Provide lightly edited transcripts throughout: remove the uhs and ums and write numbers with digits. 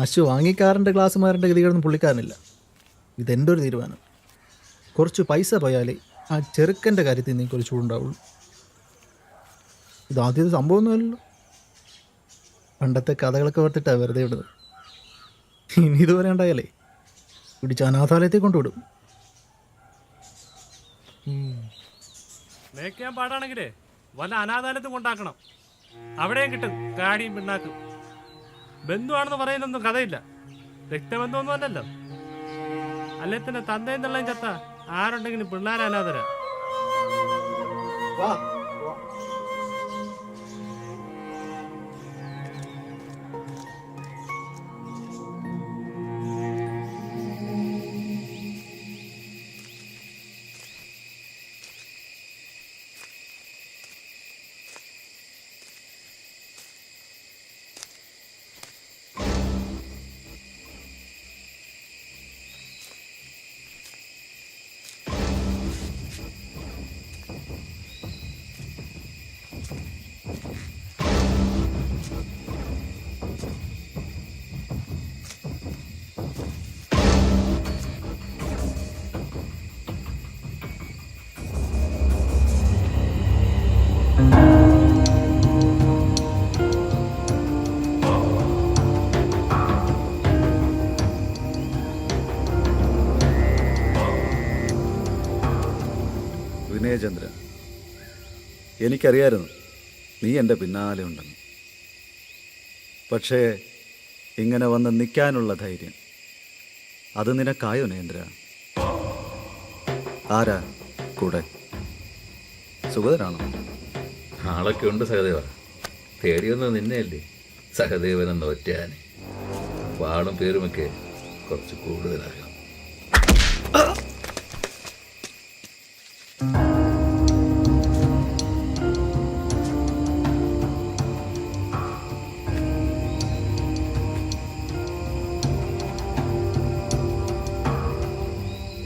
കാശ് വാങ്ങിക്കാരൻ്റെ ക്ലാസ്സുമാരൻ്റെ ഗതികളൊന്നും പുള്ളിക്കാരനില്ല. ഇതെൻ്റെ ഒരു തീരുമാനം. കുറച്ച് പൈസ പോയാലേ ആ ചെറുക്കൻ്റെ കാര്യത്തിൽ നീ കുറച്ച് ചൂടുണ്ടാവുള്ളൂ. ഇതാദ്യത്തെ സംഭവമൊന്നുമല്ലല്ലോ. പണ്ടത്തെ കഥകളൊക്കെ ഓർത്തിട്ടാണ് വെറുതെ വിടുന്നത്. ഇനി ഇതുവരെ ഉണ്ടായാലേ പിടിച്ച് അനാഥാലയത്തിൽ കൊണ്ടുവിടും. മേക്കാൻ പാടാണെങ്കിലേ വല്ല അനാഥാലയത്തും കൊണ്ടാക്കണം. അവിടെയും കിട്ടും കാടിയും പിണ്ണാക്കും. ബന്ധുവാണെന്ന് പറയുന്നൊന്നും കഥയില്ല. രക്തബന്ധമൊന്നും അല്ലല്ലോ. അല്ലെ തന്നെ തന്തയും തള്ളയും ചത്ത ആരുണ്ടെങ്കിലും പിള്ളേർ അനാഥരാ. വിനയചന്ദ്രൻ, എനിക്കറിയായിരുന്നു നീ എൻ്റെ പിന്നാലെ ഉണ്ടെന്ന്. പക്ഷേ ഇങ്ങനെ വന്ന് നിൽക്കാനുള്ള ധൈര്യം അത് നിനക്കായോ നേന്ദ്ര? ആരാ കൂടെ? സുഗതനാണോ? ആളൊക്കെ ഉണ്ട് സഹദേവ. തേടിയൊന്നും നിന്നെയല്ലേ സഹദേവനെന്ന് ഒറ്റയാനെ. വാളും പേരുമൊക്കെ കുറച്ച് കൂടുതലാകാം.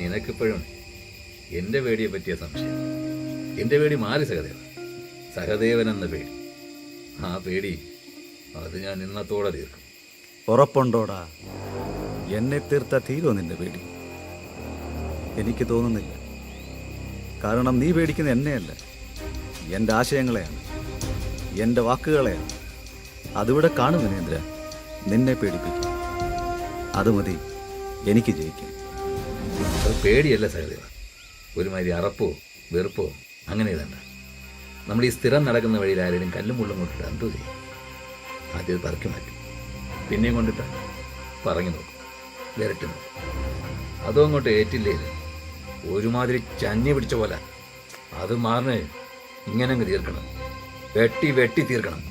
നിനക്കിപ്പോഴും എൻ്റെ പേടിയെ പറ്റിയ സംശയം. എൻ്റെ പേടി മാറി സഹദേവ. സഹദേവനെന്ന പേടി, ആ പേടി അത് ഞാൻ ഇന്നത്തോടെ തീർക്കും. ഉറപ്പുണ്ടോടാ? എന്നെ തീർത്ത തീരോ നിന്റെ പേടി? എനിക്ക് തോന്നുന്നില്ല. കാരണം നീ പേടിക്കുന്ന എന്നെയല്ല, എൻ്റെ ആശയങ്ങളെയാണ്, എൻ്റെ വാക്കുകളെയാണ്. അതിവിടെ കാണും വിനേന്ദ്ര. നിന്നെ പേടിപ്പിക്കും. അത് മതി എനിക്ക് ജയിക്കും. അത് പേടിയല്ല സഹദേവ. ഒരുമാതിരി അറപ്പോ വെറുപ്പോ അങ്ങനെ ഇതണ്ട. നമ്മൾ ഈ സ്ഥിരം നടക്കുന്ന വഴിയിൽ ആരെങ്കിലും കല്ലും മുള്ളും കൊണ്ടിട്ട് എന്തോ ചെയ്യും. ആദ്യം അത് പറക്കി മാറ്റും, പിന്നെയും കൊണ്ടിട്ട് പറഞ്ഞു നോക്കും, വിരട്ടി നോക്കും. അതും അങ്ങോട്ട് ഏറ്റില്ലേ ഒരുമാതിരി ചഞ്ഞി പിടിച്ച പോലെ അത് മാറിന് ഇങ്ങനെ അങ്ങ് തീർക്കണം. വെട്ടി വെട്ടി തീർക്കണം.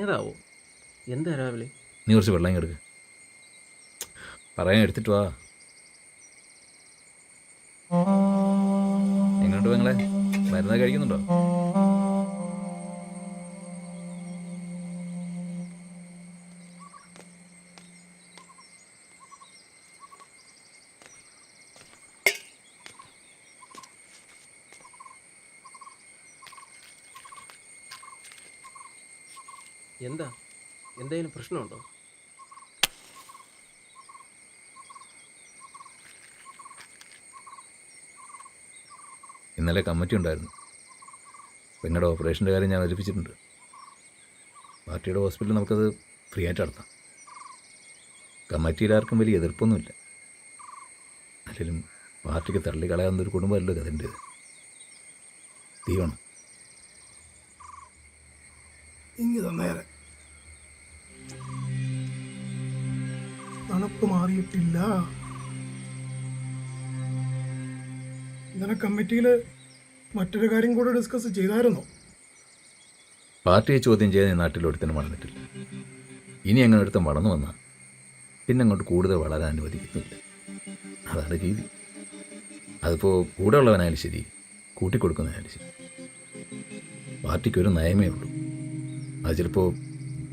ഏതാവോ? എന്താ രാവിലെ? നീ കുറച്ച് വെള്ളം എടുക്ക്. പറയാൻ എടുത്തിട്ട് വാ. എങ്ങോട്ട് പെങ്ങളെ? മരുന്ന് കഴിക്കുന്നുണ്ടോ? എന്തെങ്കിലും പ്രശ്നമുണ്ടോ? ഇന്നലെ കമ്മിറ്റി ഉണ്ടായിരുന്നു. പെങ്ങളുടെ ഓപ്പറേഷൻ്റെ കാര്യം ഞാൻ ഏൽപ്പിച്ചിട്ടുണ്ട്. പാർട്ടിയുടെ ഹോസ്പിറ്റലിൽ നമുക്കത് ഫ്രീ ആയിട്ട് നടത്താം. കമ്മിറ്റിയിലാർക്കും വലിയ എതിർപ്പൊന്നുമില്ല. അല്ലെങ്കിലും പാർട്ടിക്ക് തള്ളിക്കളയാവുന്നൊരു കുടുംബമല്ലോ അതിൻ്റെ തീവണം. ഇങ്ങ് നേരെ തണുപ്പ് മാറിയിട്ടില്ല. ഇന്നലെ കമ്മിറ്റിയിൽ മറ്റൊരു കാര്യം കൂടെ ഡിസ്കസ് ചെയ്തായിരുന്നോ? പാർട്ടിയെ ചോദ്യം ചെയ്യാൻ നാട്ടിലൊരുത്തനും വളർന്നിട്ടില്ല. ഇനി അങ്ങനെ ഒരുത്തം വളർന്നു വന്നാൽ പിന്നെ അങ്ങോട്ട് കൂടുതൽ വളരാൻ അനുവദിക്കുന്നില്ല. അതാണ് രീതി. അതിപ്പോൾ കൂടെ ഉള്ളവനായാലും ശരി, കൂട്ടിക്കൊടുക്കുന്നതായാലും ശരി, പാർട്ടിക്കൊരു നയമേ ഉള്ളൂ. അത് ചിലപ്പോൾ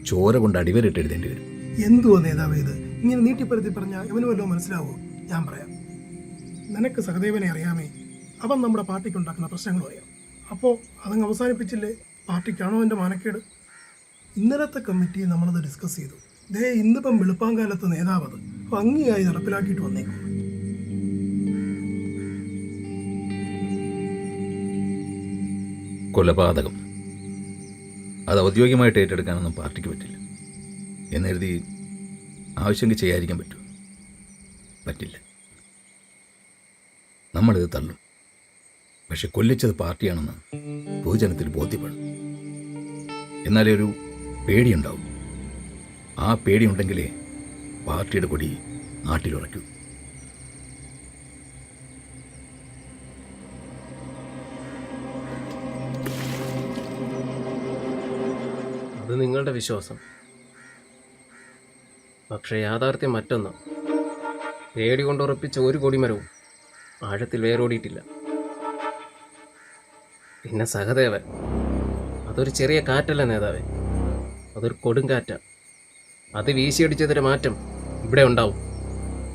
ചോര കൊണ്ട് അടിവരിട്ട് എഴുതേണ്ടി വരും. എന്തുവാ നേതാവ് ഇത്? ഇങ്ങനെ നീട്ടിപ്പരുത്തി പറഞ്ഞാൽ ഇവന് വല്ലതും മനസ്സിലാവോ? ഞാൻ പറയാം. നിനക്ക് സഹദേവനെ അറിയാമേ. അവൻ നമ്മുടെ പാർട്ടിക്ക് ഉണ്ടാക്കുന്ന പ്രശ്നങ്ങളും അറിയാം. അപ്പോൾ അതങ്ങ് അവസാനിപ്പിച്ചില്ലേ? പാർട്ടിക്കാണോ എൻ്റെ മാനക്കേട്? ഇന്നലത്തെ കമ്മിറ്റി നമ്മളത് ഡിസ്കസ് ചെയ്തു. ഇന്നിപ്പം വെളുപ്പാങ്കാലത്ത് നേതാവ് അത് ഭംഗിയായി നടപ്പിലാക്കിയിട്ട് വന്നേക്കും. കൊലപാതകം അത് ഔദ്യോഗികമായിട്ട് ഏറ്റെടുക്കാനൊന്നും പാർട്ടിക്ക് പറ്റില്ല. എന്നെഴുതി ആവശ്യമെങ്കിൽ ചെയ്യാതിരിക്കാൻ പറ്റുമോ? പറ്റില്ല. നമ്മളിത് തള്ളും. പക്ഷെ കൊല്ലിച്ചത് പാർട്ടിയാണെന്ന് പൊതുജനത്തിൽ ബോധ്യപ്പെടും. എന്നാലേ ഒരു പേടിയുണ്ടാവും. ആ പേടിയുണ്ടെങ്കിലേ പാർട്ടിയുടെ കൊടി നാട്ടിലുറയ്ക്കൂ. അത് നിങ്ങളുടെ വിശ്വാസം. പക്ഷേ യാഥാർത്ഥ്യം മറ്റൊന്ന്. പേടി കൊണ്ടുറപ്പിച്ച ഒരു കൊടിമരവും ആഴത്തിൽ വേരോടിയിട്ടില്ല. പിന്നെ സഹദേവൻ, അതൊരു ചെറിയ കാറ്റല്ല നേതാവേ, അതൊരു കൊടുങ്കാറ്റ. അത് വീശിയടിച്ചതിൻ്റെ മാറ്റം ഇവിടെ ഉണ്ടാവും.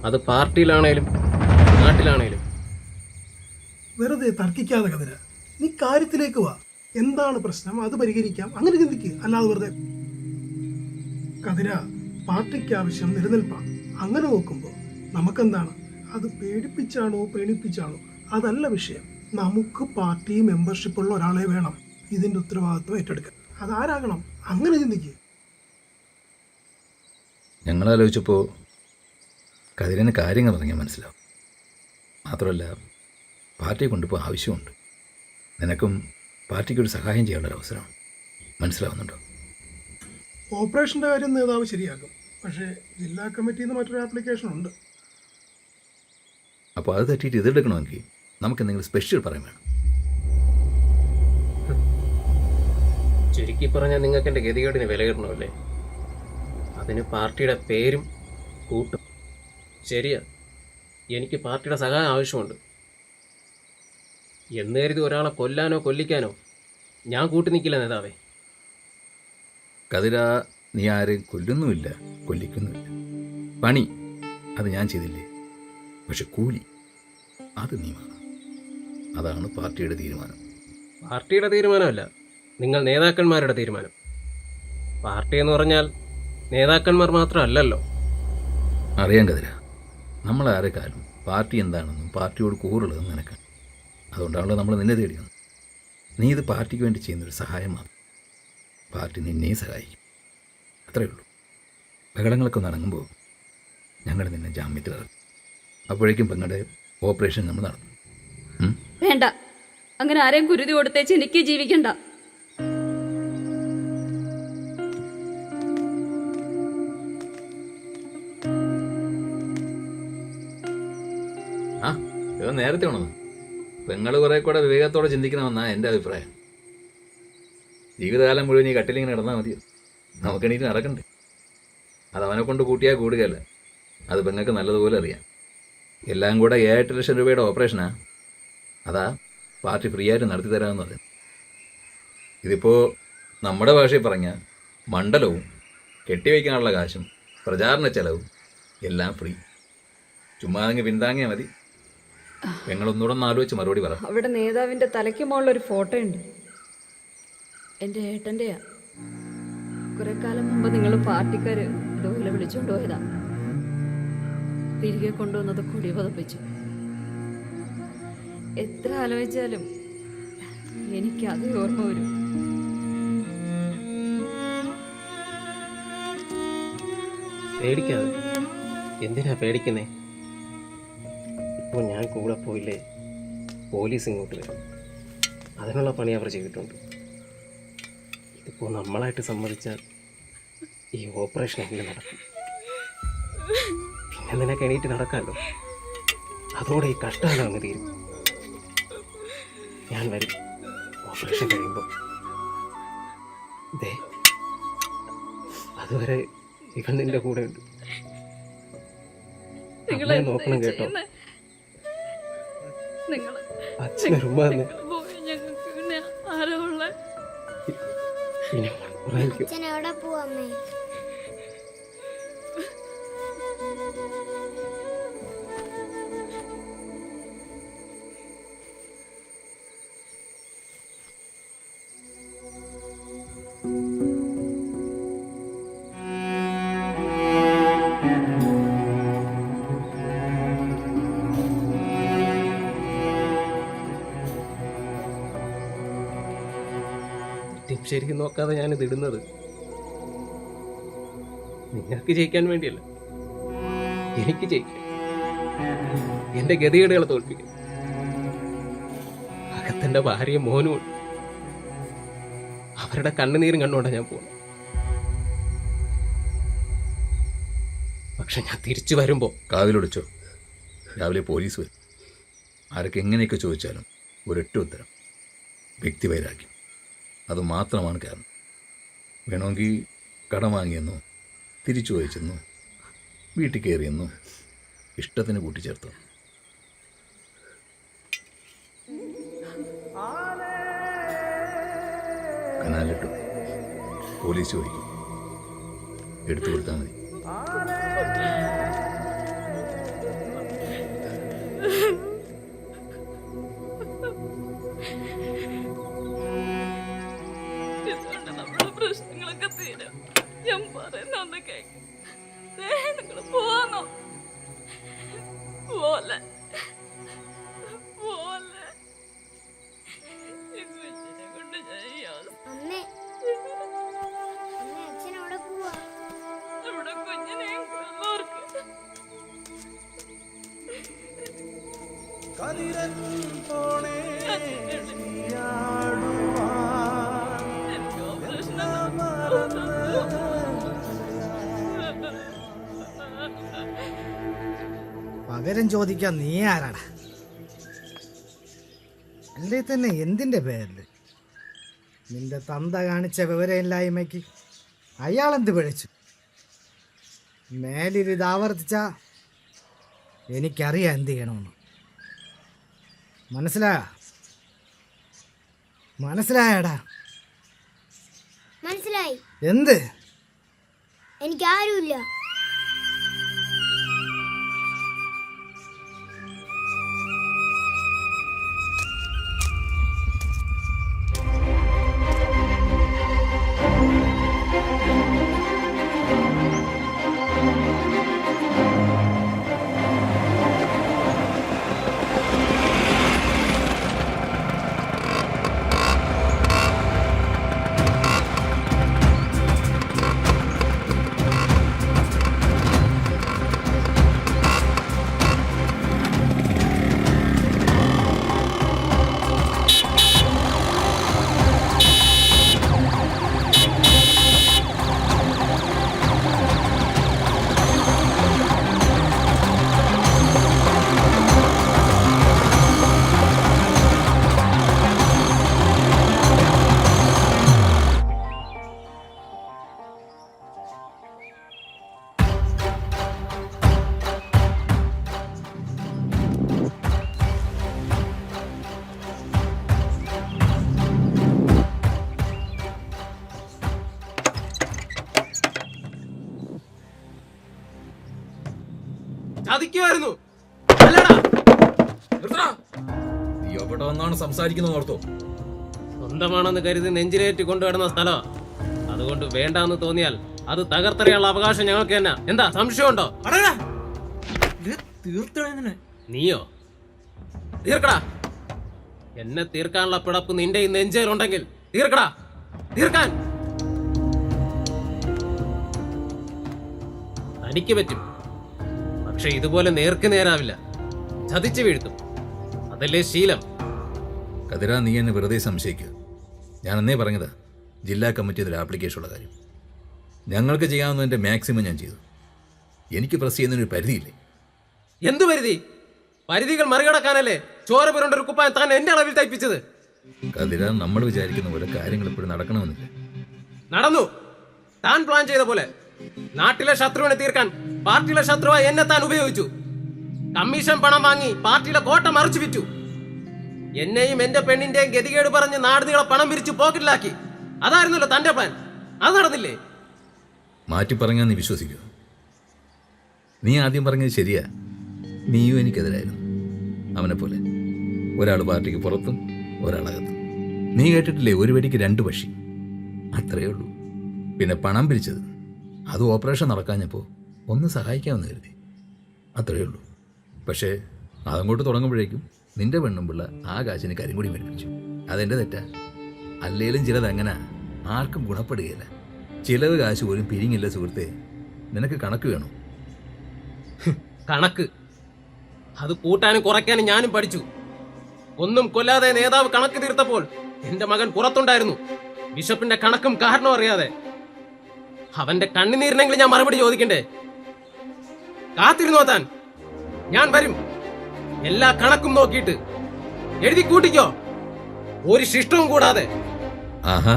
അത് പാർട്ടിയിലാണേലും നാട്ടിലാണേലും. വെറുതെ തർക്കിക്കാതെ കതിര, നീ കാര്യത്തിലേക്ക് വാ. എന്താണ് പ്രശ്നം? അത് പരിഹരിക്കാം. അങ്ങനെ ചിന്തിക്കുക. അല്ലാതെ വെറുതെ കതിര, പാർട്ടിക്ക് ആവശ്യം നിലനിൽപ്പാണ്. അങ്ങനെ നോക്കുമ്പോൾ നമുക്കെന്താണ്? അത് പേടിപ്പിച്ചാണോ പേണിപ്പിച്ചാണോ അതല്ല വിഷയം. നമുക്ക് പാർട്ടി മെമ്പർഷിപ്പുള്ള ഒരാളെ വേണം ഇതിൻ്റെ ഉത്തരവാദിത്വം ഏറ്റെടുക്കാൻ. അതാരാകണം? അങ്ങനെ ചിന്തിക്കുക. ഞങ്ങളാലോചിച്ചപ്പോൾ കതിരന് കാര്യങ്ങൾ പറഞ്ഞാൽ മനസ്സിലാവും. മാത്രമല്ല പാർട്ടിയെ കൊണ്ടിപ്പോൾ ആവശ്യമുണ്ട്. നിനക്കും പാർട്ടിക്കൊരു സഹായം ചെയ്യാനുള്ളൊരവസരമാണ്. മനസ്സിലാവുന്നുണ്ടോ? ഓപ്പറേഷൻ്റെ കാര്യം നേതാവ് ശരിയാക്കും. പക്ഷേ ജില്ലാ കമ്മിറ്റിയിൽ നിന്ന് മറ്റൊരു ആപ്ലിക്കേഷൻ ഉണ്ട്. അപ്പോൾ അത് തട്ടിയിട്ട് ഇതെടുക്കണമെങ്കിൽ നമുക്ക് എന്തെങ്കിലും സ്പെഷ്യൽ പറയാൻ വേണം. ചുരുക്കി പറഞ്ഞാൽ നിങ്ങൾക്ക് എൻ്റെ ഗതികേടിന് വിലയിടണമല്ലേ? അതിന് പാർട്ടിയുടെ പേരും കൂട്ടും. ശരിയാ, എനിക്ക് പാർട്ടിയുടെ സഹായം ആവശ്യമുണ്ട്. എന്ന് കരുതി ഒരാളെ കൊല്ലാനോ കൊല്ലിക്കാനോ ഞാൻ കൂട്ടി നിൽക്കില്ല നേതാവേ. കതിര, നീ ആരെയും കൊല്ലുന്നുമില്ല, കൊല്ലിക്കുന്നുമില്ല. പണി അത് ഞാൻ ചെയ്തില്ലേ, പക്ഷെ കൂലി അത് നീ വേണം. അതാണ് പാർട്ടിയുടെ തീരുമാനം. പാർട്ടിയുടെ തീരുമാനമല്ല, നിങ്ങൾ നേതാക്കന്മാരുടെ തീരുമാനം. പാർട്ടി എന്ന് പറഞ്ഞാൽ നേതാക്കന്മാർ മാത്രമല്ലല്ലോ. അറിയാൻ കതിര, നമ്മളാരെക്കാളും പാർട്ടി എന്താണെന്നും പാർട്ടിയോട് കൂറുള്ളതെന്ന് നിനക്കാണ്. അതുകൊണ്ടാണല്ലോ നമ്മൾ നിന്നെ തേടി വന്നത്. നീ ഇത് പാർട്ടിക്ക് വേണ്ടി ചെയ്യുന്നൊരു സഹായമാണ്. പാർട്ടി നിന്നെയും സഹായിക്കും. അത്രയേ ഉള്ളൂ. ബഹളങ്ങളൊക്കെ നടങ്ങുമ്പോൾ ഞങ്ങൾ നിന്നെ ജാമ്യത്തിലിറക്കും. അപ്പോഴേക്കും പെങ്ങളുടെ ഓപ്പറേഷൻ നമ്മൾ നടത്തും. വേണ്ട, അങ്ങനെ ആരെയും കുരുതി കൊടുത്തേച്ച് എനിക്ക് ജീവിക്കണ്ട. ആ ഇത് നേരത്തെ ഉണർന്നു. പെങ്ങൾ കുറെ കൂടെ വിവേകത്തോടെ ചിന്തിക്കണമെന്നാണ് എൻ്റെ അഭിപ്രായം. ജീവിതകാലം മുഴുവൻ ഈ കട്ടിലിങ്ങനെ നടന്നാൽ മതിയോ? നമുക്കെണീറ്റ് നടക്കണ്ടേ? അത് അവനെ കൊണ്ട് കൂട്ടിയാൽ കൂടുകയല്ല. അത് പെങ്ങൾക്ക് നല്ലതുപോലെ അറിയാം. എല്ലാം കൂടെ 7-8 ലക്ഷം രൂപയുടെ ഓപ്പറേഷനാ. അതാ പാർട്ടി ഫ്രീ ആയിട്ട് നടത്തി തരാമെന്ന് പറയും. ഇതിപ്പോൾ നമ്മുടെ ഭാഷയിൽ പറഞ്ഞാൽ മണ്ഡലവും കെട്ടിവയ്ക്കാനുള്ള കാശും പ്രചാരണ ചെലവും എല്ലാം ഫ്രീ. ചുമ്മാ അങ്ങ് പിന്താങ്ങിയാൽ മതി. ഞങ്ങളൊന്നുകൂടെ ഒന്ന് ആലോചിച്ച് മറുപടി പറ. അവിടെ നേതാവിന്റെ തലയ്ക്ക് മുകളിലൊരു ഫോട്ടോ ഉണ്ട്. എൻ്റെ ഏട്ടൻ്റെയാ. കുറെ കാലം മുമ്പ് നിങ്ങൾ പാർട്ടിക്കാര് ഇതുപോലെ വിളിച്ചുകൊണ്ട് പോയതാ. തിരികെ കൊണ്ടുവന്നത് കൊടി പതപ്പിച്ചു. എത്ര ആലോചിച്ചാലും എനിക്ക് അതേ ഓർമ്മ വരും. പേടിക്കാതെ, എന്തിനാ പേടിക്കുന്നേ? ഇപ്പോൾ ഞാൻ കൂടെ പോയില്ലേ പോലീസ് ഇങ്ങോട്ട് വരും. അതിനുള്ള പണി അവർ ചെയ്തിട്ടുണ്ട്. ഇതിപ്പോൾ നമ്മളായിട്ട് സമ്മതിച്ചാൽ ഈ ഓപ്പറേഷൻ എങ്ങനെ നടക്കും? പിന്നെ നിനക്ക് എണീറ്റ് നടക്കാമല്ലോ. അതോടെ ഈ കഷ്ടകാലം അങ്ങ് തീരും. ഞാൻ വരും ഓപ്പറേഷൻ കഴിയുമ്പോൾ. ദേ, അതുവരെ ഇവൻ നിന്റെ കൂടെ ഉണ്ട്. അമ്മയെ നോക്കണം കേട്ടോ. അച്ഛനൊരുമ്പ ഇനി ഉറങ്ങിക്കോ. അച്ഛൻ എവിടെ പോവാമ്മേ? ശരിക്കും നോക്കാതെ ഞാനിത് ഇടുന്നത് നിങ്ങൾക്ക് ജയിക്കാൻ വേണ്ടിയല്ല, എനിക്ക് ജയിക്കാൻ, എന്റെ ഗതികേടുകളെ തോൽപ്പിക്കാൻ. അകത്തെന്റെ ഭാര്യയും മോനുമുണ്ട്. അവരുടെ കണ്ണുനീരും കണ്ടുകൊണ്ടാണ് ഞാൻ പോകുന്നത്. പക്ഷെ ഞാൻ തിരിച്ചു വരുമ്പോ കാതിലൊടിച്ചോ, രാവിലെ പോലീസ് വരും. ആരൊക്കെ എങ്ങനെയൊക്കെ ചോദിച്ചാലും ഒരൊറ്റ ഉത്തരം: വ്യക്തിവൈരാഗ്യം. അത് മാത്രമാണ് കാരണം. വേണമെങ്കിൽ കടം വാങ്ങിയെന്നോ, തിരിച്ചു ചോദിച്ചെന്നോ, വീട്ടിൽ കയറിയെന്നോ, ഇഷ്ടത്തിന് കൂട്ടിച്ചേർത്തോ. കനാലിട്ടു, പോലീസ് ചോദിക്കും, എടുത്തു കൊടുത്താൽ മതി. പ്രശ്നങ്ങളൊക്കെ തീരും. ഞാൻ പറയുന്ന ഒന്ന് കേൾക്കും. നിങ്ങൾ പോവാന്നോ? പോലെ പോലെ കുഞ്ഞിനെ കൊണ്ട് അമ്മേ, അച്ഛൻ എവിടെ പോവാ? നമ്മുടെ കുഞ്ഞിനെ ഓർക്ക് പകരം ചോദിക്കാൻ നീ ആരാടാ? അല്ലേ തന്നെ എന്തിൻ്റെ പേരില്? നിന്റെ തന്ത കാണിച്ച വിവരമില്ലായ്മയ്ക്ക് അയാളെന്ത് പിഴച്ചു? മേലിത് ആവർത്തിച്ച എനിക്കറിയാം എന്ത് ചെയ്യണമെന്ന്. മനസ്സിലായടാ? മനസ്സിലായി. എന്ത്? എനിക്കാരുമില്ല. ചതിക്കുമായിരുന്നു. സംസാരിക്കുന്ന ഓർത്തോ? സ്വന്തമാണെന്ന് കരുതി നെഞ്ചിലേറ്റി കൊണ്ടുവരുന്ന സ്ഥലം. അതുകൊണ്ട് വേണ്ടാന്ന് തോന്നിയാൽ അത് തകർത്തെറിയാനുള്ള അവകാശം ഞങ്ങൾക്ക് തന്നെ. എന്താ സംശയമുണ്ടോ? നീയോ തീർക്കടാ. എന്നെ തീർക്കാനുള്ള പിടപ്പ് നിന്റെ ഈ നെഞ്ചേലുണ്ടെങ്കിൽ തീർക്കടാ, തീർക്കാൻ. തനിക്ക് പറ്റും, പക്ഷെ ഇതുപോലെ നേർക്ക് നേരാവില്ല, ചതിച്ചു വീഴ്ത്തും. അതല്ലേ ശീലം. കതിര, നീ എന്നെ വെറുതെ സംശയിക്കുക. ഞാൻ അന്നേ പറഞ്ഞതാ ജില്ലാ കമ്മിറ്റി ഒരു ആപ്ലിക്കേഷനുള്ള കാര്യം. ഞങ്ങൾക്ക് ചെയ്യാവുന്നതിൻ്റെ മാക്സിമം ഞാൻ ചെയ്തു. എനിക്ക് പ്രസ് ചെയ്യുന്നതിനൊരു പരിധിയില്ലേ? എന്തു പരിധി? പരിധികൾ മറികടക്കാനല്ലേ ചോര പുരണ്ട ഒരു കുപ്പായം താൻ എന്റെ അളവിൽ തയ്പ്പിച്ചത്. കതിര, നമ്മൾ വിചാരിക്കുന്ന പോലെ കാര്യങ്ങൾ എപ്പോഴും നടക്കണമെന്നില്ല. നടന്നു, താൻ പ്ലാൻ ചെയ്ത പോലെ. നാട്ടിലെ ശത്രുവിനെ തീർക്കാൻ പാർട്ടിയിലെ ശത്രുവായി എന്നെ താൻ ഉപയോഗിച്ചു. കമ്മീഷൻ പണം വാങ്ങി പാർട്ടിയിലെ കോട്ട മറിച്ചു വിറ്റു. എന്നെയും എന്റെ പെണ്ണിന്റെയും ഗതികേട് പറഞ്ഞ് നാടുനീളെ പണം പിരിച്ചു പോക്കറ്റിലാക്കി. അതായിരുന്നല്ലോ തന്റെ പ്ലാൻ. അത് നടന്നില്ലേ? മാറ്റി പറഞ്ഞാൽ നീ വിശ്വസിക്കൂ? നീ ആദ്യം പറഞ്ഞത് ശരിയാ. നീയും എനിക്കെതിരായിരുന്നു. അവനെ പോലെ ഒരാൾ പാർട്ടിക്ക് പുറത്തും ഒരാളകത്തും. നീ കേട്ടിട്ടില്ലേ, ഒരു വെടിക്ക് 2 പക്ഷി? അത്രയേ ഉള്ളൂ. പിന്നെ പണം പിരിച്ചത്, അത് ഓപ്പറേഷൻ നടക്കാഞ്ഞപ്പോൾ ഒന്ന് സഹായിക്കാമെന്ന് കരുതി. അത്രയേ ഉള്ളൂ. പക്ഷേ അതങ്ങോട്ട് തുടങ്ങുമ്പോഴേക്കും നിന്റെ പെണ്ണും പിള്ള ആ കാശിന് കരിങ്കുടി മേടിപ്പിച്ചു. അതെൻ്റെ തെറ്റാ. അല്ലേലും ചിലത് അങ്ങനെ ആർക്കും ഗുണപ്പെടുകയില്ല. ചിലവ് കാശ് പോലും പിരിങ്ങില്ല സുഹൃത്തെ. നിനക്ക് കണക്ക് വേണം. കണക്ക് അത് കൂട്ടാനും കുറയ്ക്കാനും ഞാനും പഠിച്ചു. ഒന്നും കൊല്ലാതെ നേതാവ് കണക്ക് തീർത്തപ്പോൾ എന്റെ മകൻ പുറത്തുണ്ടായിരുന്നു. ബിഷപ്പിന്റെ കണക്കും കാരണവും അറിയാതെ. അവന്റെ കണ്ണുനീരിനെങ്കിലും ഞാൻ മറുപടി ചോദിക്കണ്ടേ? കാത്തിരുന്നോ താൻ? ഞാൻ വരും, എല്ലാ കണക്കും നോക്കിയിട്ട്. എഴുതി കൂട്ടിക്കോ, ഒരു ശിഷ്ടവും കൂടാതെ. ആഹാ,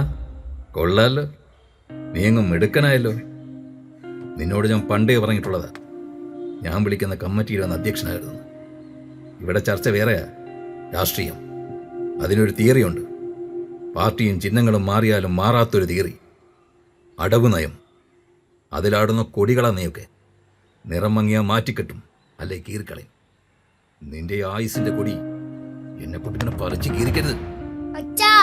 കൊള്ളാലോ. നീ എങ്ങും മിടുക്കനായല്ലോ. നിന്നോട് ഞാൻ പണ്ടേ പറഞ്ഞിട്ടുള്ളതാ, ഞാൻ വിളിക്കുന്ന കമ്മിറ്റിയിൽ വന്ന് അധ്യക്ഷനായിരുന്നു. ഇവിടെ ചർച്ച വേറെയാ, രാഷ്ട്രീയം. അതിനൊരു തിയറിയുണ്ട്. പാർട്ടിയും ചിഹ്നങ്ങളും മാറിയാലും മാറാത്തൊരു തിയറി. അടവ് നയം. അതിലാടുന്ന കൊടികളാ നീയൊക്കെ. നിറം മങ്ങിയാൽ മാറ്റിക്കെട്ടും, അല്ലെ കീറിക്കളയും. നിന്റെ ആയുസിന്റെ കൊടി എന്നെ പൊട്ടിങ്ങനെ പറിച്ച് കീറിക്കരുത്. അച്ഛാ,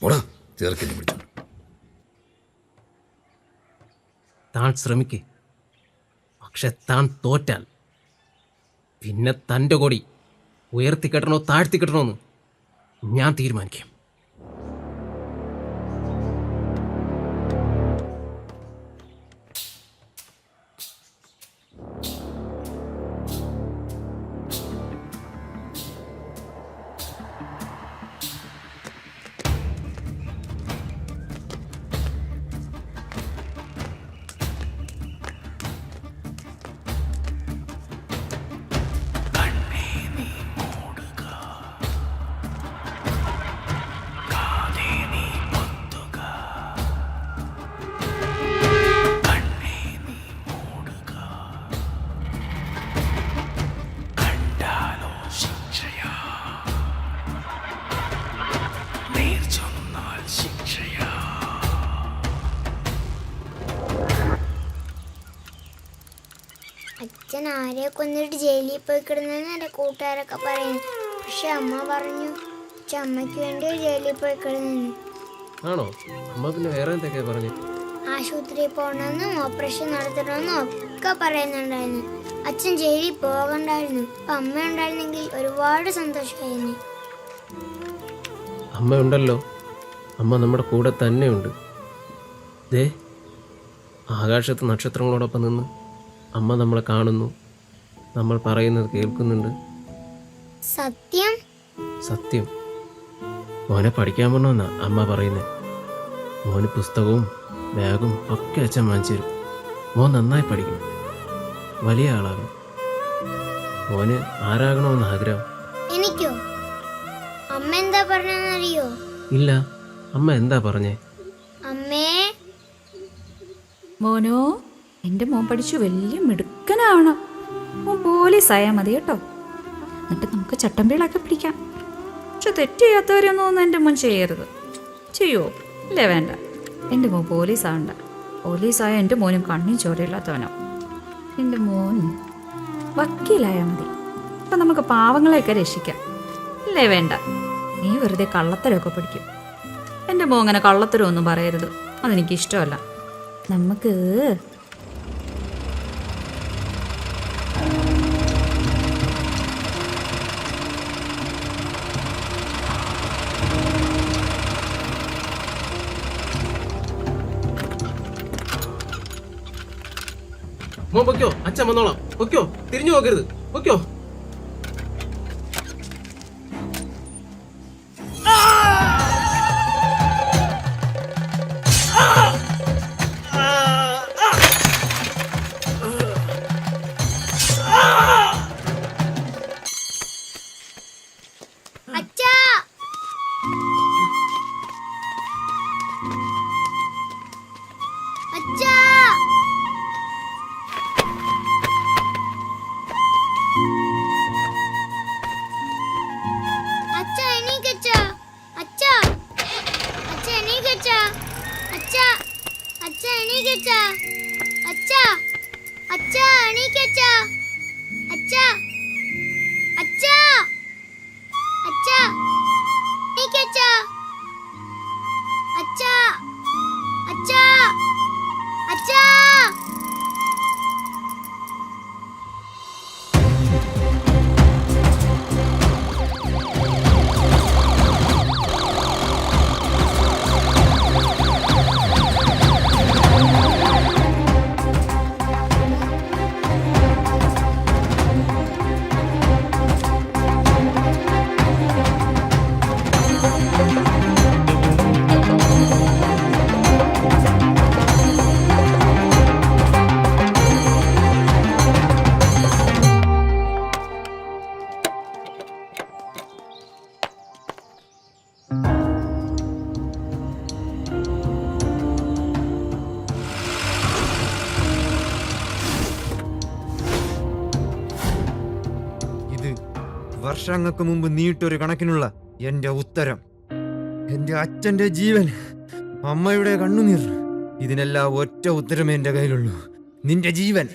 ഓടാ, ചേർക്കിനെ പിടിച്ചോണ്ട്. താൻ ശ്രമിക്കേ, പക്ഷെ താൻ തോറ്റാൽ പിന്നെ തൻ്റെ കൊടി ഉയർത്തിക്കെട്ടണോ താഴ്ത്തിക്കെട്ടണോന്ന് ഞാൻ തീരുമാനിക്കാം. അച്ഛൻ ആരെ കൊന്നിട്ട് ജയിലിൽ പോയി കിടന്നെന്ന് എൻ്റെ കൂട്ടുകാരൊക്കെ പറയുന്നു. പക്ഷെ അമ്മ പറഞ്ഞു അച്ഛൻ അമ്മയ്ക്ക് വേണ്ടി ജയിലിൽ പോയി കിടന്നു. ആണോ? അമ്മ പിന്നെ വേറെ എന്തൊക്കെയാ പറഞ്ഞു? ആശുപത്രിയിൽ പോകണമെന്നും ഓപ്പറേഷൻ നടത്തണമെന്നും ഒക്കെ പറയുന്നുണ്ടായിരുന്നു. അച്ഛൻ ജയിലിൽ പോകണ്ടായിരുന്നു. അപ്പൊ അമ്മ ഉണ്ടായിരുന്നെങ്കിൽ ഒരുപാട് സന്തോഷമായിരുന്നു. അമ്മ ഉണ്ടല്ലോ, അമ്മ നമ്മുടെ കൂടെ തന്നെയുണ്ട്. ദേ, ആകാശത്ത് നക്ഷത്രങ്ങളോടൊപ്പം നിന്ന് അമ്മ നമ്മളെ കാണുന്നു, നമ്മൾ പറയുന്നത് കേൾക്കുന്നുണ്ട്. സത്യം? സത്യം. മോനെ പഠിക്കാൻ പോകണമെന്നാ അമ്മ പറയുന്നത്. മോന് പുസ്തകവും ബാഗും ഒക്കെ അച്ഛൻ വാങ്ങിച്ചു തരും. മോൻ നന്നായി പഠിക്കണം, വലിയ ആളാകും. മോന് ആരാകണമെന്ന് ആഗ്രഹം. എനിക്കോ? അമ്മ എന്താ പറഞ്ഞറിയോ? ഇല്ല, അമ്മ എന്താ പറഞ്ഞേ? അമ്മേ, മോനോ, എൻ്റെ മോൻ പഠിച്ചു വലിയ മിടുക്കനാവണം. മോൻ പോലീസായാൽ മതി കേട്ടോ. എന്നിട്ട് നമുക്ക് ചട്ടമ്പികളൊക്കെ പിടിക്കാം. പക്ഷെ തെറ്റ് ചെയ്യാത്തവരൊന്നും ഒന്നും എൻ്റെ മോൻ ചെയ്യരുത്. ചെയ്യുമോ? ഇല്ലേ, വേണ്ട. എൻ്റെ മോൻ പോലീസാവണ്ട. പോലീസായ എൻ്റെ മോനും കണ്ണും ചോരയില്ലാത്തവനോ. എൻ്റെ മോൻ വക്കീലായാൽ മതി. അപ്പം നമുക്ക് പാവങ്ങളെയൊക്കെ രക്ഷിക്കാം. ഇല്ലേ, വേണ്ട. നീ വെറുതെ കള്ളത്തരമൊക്കെ പഠിക്കും. എൻ്റെ മോൻ അങ്ങനെ കള്ളത്തരമൊന്നും പറയരുത്, അതെനിക്കിഷ്ടമല്ല. നമുക്ക് മോൻ പൊയ്ക്കോ, അച്ഛൻ വന്നോളാം. പൊയ്ക്കോ, തിരിഞ്ഞു നോക്കരുത്. പൊയ്ക്കോ. അച്ഛാ, അച്ഛാ, അച്ഛാ എണീക്കച്ചാ. അച്ഛാ, അച്ഛാ എണീക്കച്ചാ. അച്ഛാ, അച്ഛാ എണീക്കച്ചാ. അച്ഛാ, അച്ഛാ എണീക്കച്ചാ. അച്ഛാ, അച്ഛാ, അച്ഛാ എണീക്കച്ചാ. അച്ഛാ, അച്ഛാ, അച്ഛാ. ഇത് വർഷങ്ങൾക്ക് മുമ്പ് നീട്ടൊരു കണക്കിനുള്ള എന്റെ ഉത്തരം. എന്റെ അച്ഛന്റെ ജീവൻ, അമ്മയുടെ കണ്ണുനീർ, ഇതിനെല്ലാം ഒറ്റ ഉത്തരമേ എന്റെ കയ്യിലുള്ളൂ: നിന്റെ ജീവൻ.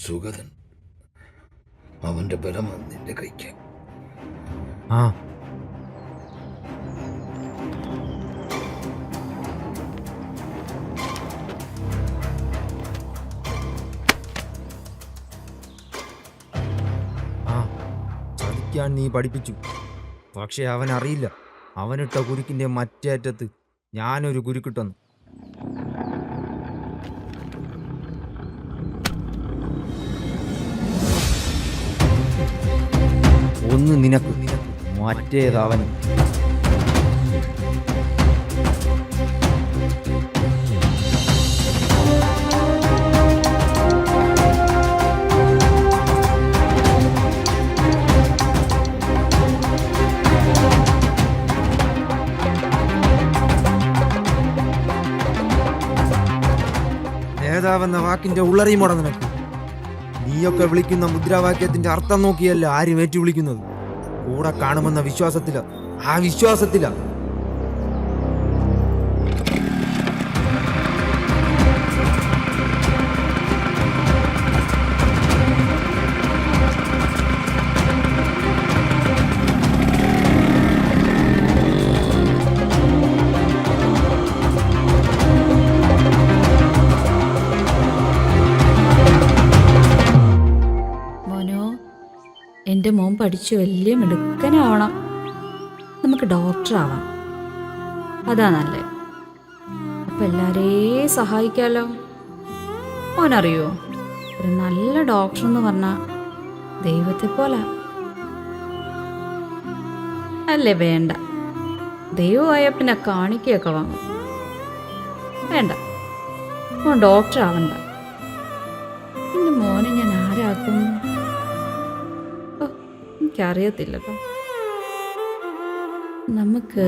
സുഗതൻ, അവന്റെ ബലം നിന്റെ കൈക്ക്. ആ, ചതിക്കാൻ നീ പഠിപ്പിച്ചു. പക്ഷെ അവൻ അറിയില്ല, അവനിട്ട കുരുക്കിന്റെ മറ്റേ അറ്റത്ത് ഞാനൊരു കുരുക്കിട്ടെന്ന്. ഒന്ന് നിനക്ക്, മറ്റേത് അവന്. നേതാവെന്ന വാക്കിന്റെ ഉള്ളറിയുമോടെ നിനക്ക്. നീയൊക്കെ വിളിക്കുന്ന മുദ്രാവാക്യത്തിന്റെ അർത്ഥം നോക്കിയല്ല ആരും ഏറ്റു വിളിക്കുന്നത്. കൂടെ കാണുമെന്ന വിശ്വാസത്തില, ആ വിശ്വാസത്തില. എൻ്റെ മോൻ പഠിച്ചു വലിയ മിടുക്കനാവണം. നമുക്ക് ഡോക്ടറാവാം, അതാ നല്ലത്. അപ്പം എല്ലാവരെയും സഹായിക്കാമല്ലോ. മോനറിയോ, ഒരു നല്ല ഡോക്ടർ എന്ന് പറഞ്ഞാൽ ദൈവത്തെ പോലെ അല്ലേ? വേണ്ട, ദൈവമായ പിന്നെ കാണിക്കുകയൊക്കെ വാങ്ങും. വേണ്ട, മോൻ ഡോക്ടർ ആവണ്ട. എൻ്റെ മോനെ ഞാൻ ആരാക്കും? എനിക്കറിയത്തില്ല. നമുക്ക്